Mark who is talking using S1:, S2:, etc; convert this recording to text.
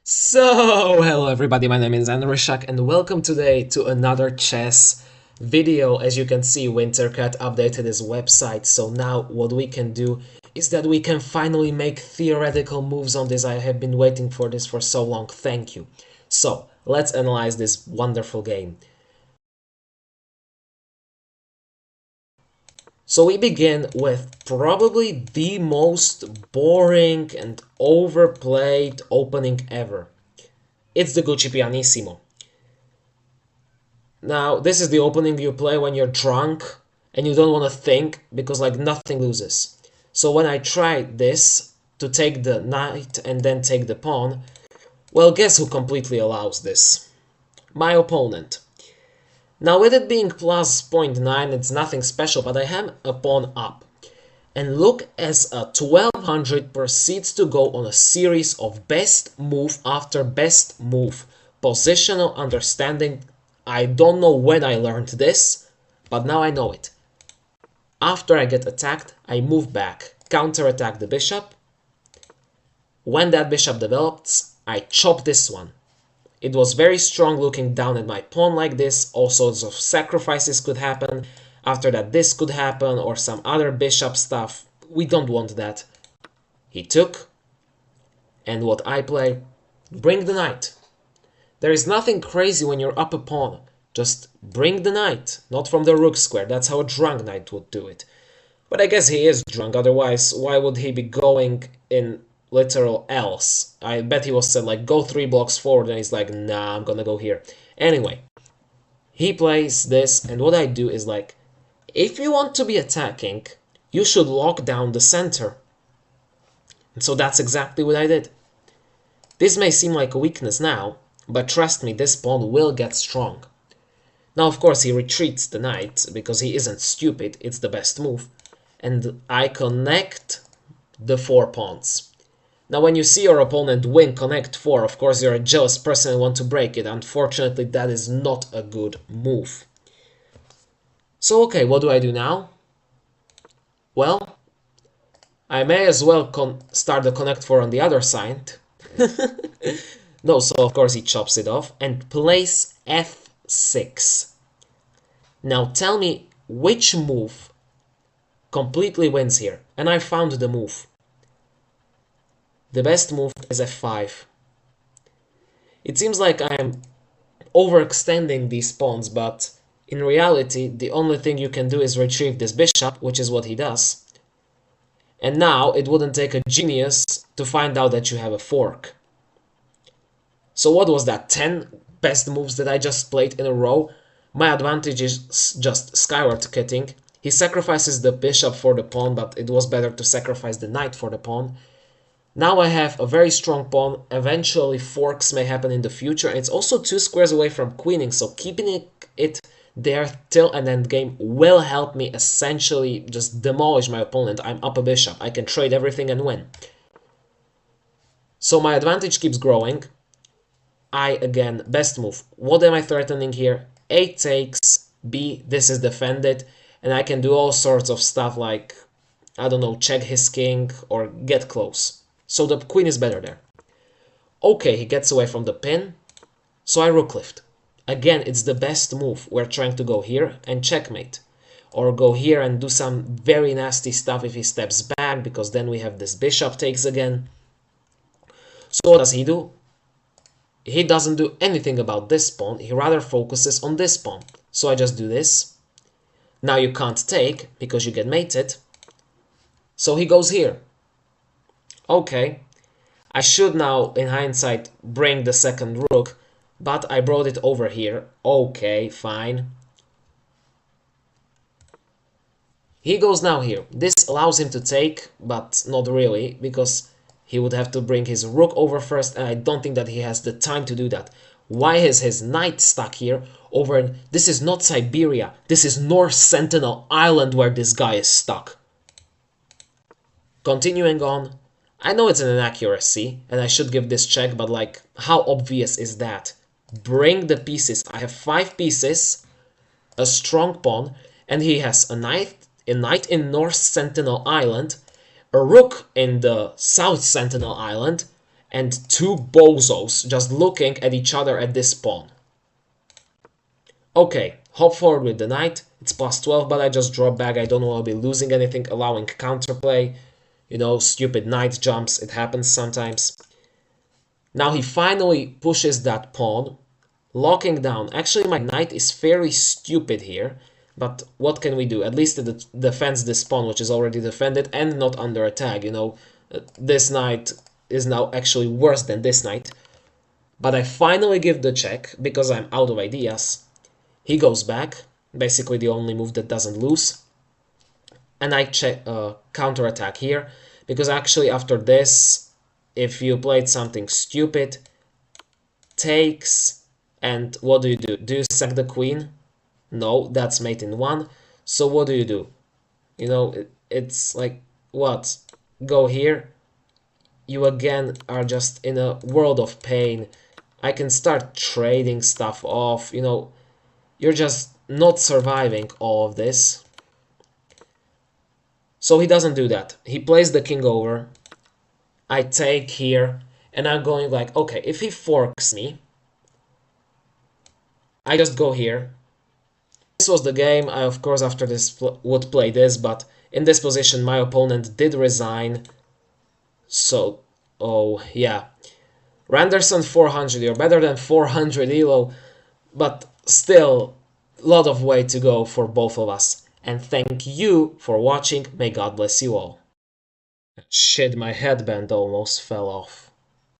S1: So, hello everybody, my name is Andrishak and welcome today to another chess video. As you can see, Wintercat updated his website, so now what we can do is that we can finally make theoretical moves on this. I have been waiting for this for so long, thank you. So, let's analyze this wonderful game. So we begin with probably the most boring and overplayed opening ever. It's the Gucci Pianissimo. Now, this is the opening you play when you're drunk and you don't want to think because like nothing loses. So when I tried this to take the knight and then take the pawn, well, guess who completely allows this? My opponent. Now with it being plus 0.9, it's nothing special, but I have a pawn up. And look as a 1200 proceeds to go on a series of best move after best move. Positional understanding. I don't know when I learned this, but now I know it. After I get attacked, I move back, counterattack the bishop. When that bishop develops, I chop this one. It was very strong looking down at my pawn like this. All sorts of sacrifices could happen. After that, this could happen or some other bishop stuff. We don't want that. He took. And what I play? Bring the knight. There is nothing crazy when you're up a pawn. Just bring the knight. Not from the rook square. That's how a drunk knight would do it. But I guess he is drunk. Otherwise, why would he be going in literal else? I bet he was said like go 3 blocks forward and he's like nah, I'm gonna go here. Anyway, he plays this and what I do is like if you want to be attacking, you should lock down the center. And so that's exactly what I did. This may seem like a weakness now, but trust me, this pawn will get strong. Now of course he retreats the knight because he isn't stupid, it's the best move. And I connect the 4 pawns. Now when you see your opponent win connect 4, of course you're a jealous person and want to break it. Unfortunately, that is not a good move. So okay, what do I do now? Well, I may as well start the connect 4 on the other side. No, so of course he chops it off and plays f6. Now tell me which move completely wins here. And I found the move. The best move is f5. It seems like I'm overextending these pawns, but in reality, the only thing you can do is retrieve this bishop, which is what he does. And now it wouldn't take a genius to find out that you have a fork. So what was that? 10 best moves that I just played in a row? My advantage is just skyrocketing. He sacrifices the bishop for the pawn, but it was better to sacrifice the knight for the pawn. Now I have a very strong pawn. Eventually forks may happen in the future. It's also 2 squares away from queening, so keeping it there till an endgame will help me essentially just demolish my opponent. I'm up a bishop. I can trade everything and win. So my advantage keeps growing. Again, best move. What am I threatening here? A takes, B, this is defended, and I can do all sorts of stuff like, I don't know, check his king or get close. So the queen is better there. Okay, he gets away from the pin, so I rook lift. Again, it's the best move. We're trying to go here and checkmate. Or go here and do some very nasty stuff if he steps back, because then we have this bishop takes again. So what does he do? He doesn't do anything about this pawn. He rather focuses on this pawn. So I just do this. Now you can't take, because you get mated. So he goes here. Okay. I should now, in hindsight, bring the second rook, but I brought it over here. Okay, fine. He goes now here. This allows him to take, but not really, because he would have to bring his rook over first, and I don't think that he has the time to do that. Why is his knight stuck here? This is not Siberia. This is North Sentinel Island where this guy is stuck. Continuing on. I know it's an inaccuracy, and I should give this check, but like, how obvious is that? Bring the pieces. I have 5 pieces, a strong pawn, and he has a knight in North Sentinel Island, a rook in the South Sentinel Island, and two bozos just looking at each other at this pawn. Okay, hop forward with the knight. It's plus 12, but I just drop back. I don't want to be losing anything, allowing counterplay. You know, stupid knight jumps. It happens sometimes. Now he finally pushes that pawn, locking down. Actually, my knight is very stupid here, but what can we do? At least it defends this pawn, which is already defended and not under attack. You know, this knight is now actually worse than this knight. But I finally give the check because I'm out of ideas. He goes back, basically the only move that doesn't lose. And I check counterattack here, because actually after this, if you played something stupid, takes, and what do? Do you sack the queen? No, that's mate in one. So what do? You know, it's like, what? Go here? You again are just in a world of pain. I can start trading stuff off, you know, you're just not surviving all of this. So he doesn't do that. He plays the king over. I take here, and I'm going like, okay, if he forks me, I just go here. This was the game. I, of course, after this would play this, but in this position, my opponent did resign. So, oh, yeah. Randerson 400, you're better than 400 elo, but still, a lot of way to go for both of us. And thank you for watching. May God bless you all. Shit, my headband almost fell off.